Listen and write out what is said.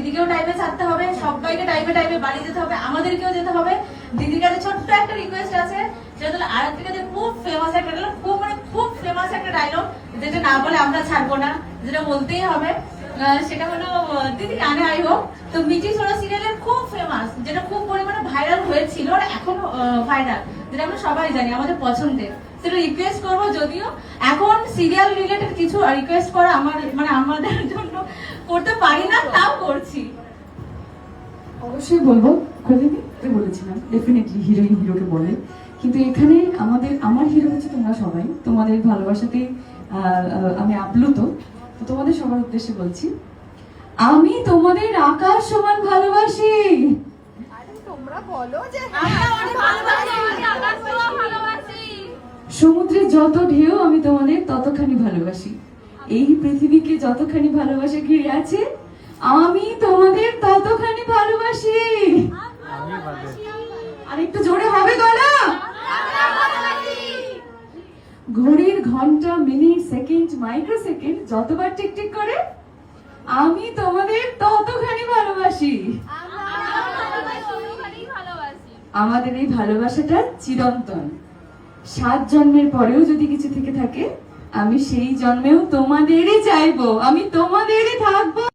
দিদিকেও টাইমে ছাড়তে হবে, সবাইকে টাইমে টাইমে বাড়ি যেতে হবে, আমাদেরকেও যেতে হবে। দিদির কাছে ছোট্ট একটা রিকোয়েস্ট আছে, সেটা হলো আরতির কাছে খুব ফেমাস একটা ডায়লগ, খুব ফেমাস একটা ডায়লগ, যেটা না বলে আমরা ছাড়বো না, যেটা বলতেই হবে। সেটা হলো দিদি গানে আই হোক তো মিঠি ছোড়া সিরিয়ালের খুব ফেমাস, যেটা খুব পরিমাণে ভাইরাল হয়েছিল আর এখনো ভাইরাল, যেটা আমরা সবাই জানি আমাদের পছন্দের। সেটা রিকোয়েস্ট করবো, যদিও এখন সিরিয়াল রিলেটেড কিছু রিকোয়েস্ট করা আমার মানে আমাদের জন্য করতে পারি না, তাও করছি। অবশ্যই বলবো, বলেছিলাম ডেফিনেটলি হিরোইন হিরোকে বলে, কিন্তু এখানে আমার হিরো হচ্ছে তোমরা সবাই, তোমাদের ভালোবাসাতে আমি আপ্লুত। তো তোমাদের সবার উদ্দেশ্যে বলছি, আমি তোমাদের আকাশ সমান ভালোবাসি। তোমরা বলো যে সমুদ্রের যত ঢেউ আমি তোমাদের ততখানি ভালোবাসি। এই পৃথিবীকে যতখানি ভালোবাসা ঘিরে আছে আমি তোমাদের ততখানি ভালোবাসি। আর একটু জোরে হবে গলা। ঘড়ির ঘন্টা, মিনিট, সেকেন্ড, মাইক্রো সেকেন্ড যতবার টিকটিক করে আমি তোমাদের ততখানি ভালোবাসি। আমাদের এই ভালোবাসাটা চিরন্তন। 7 জন্মের পরেও যদি কিছু থেকে থাকে, আমি সেই জন্মেও তোমাদেরই চাইবো, আমি তোমাদেরই থাকবো।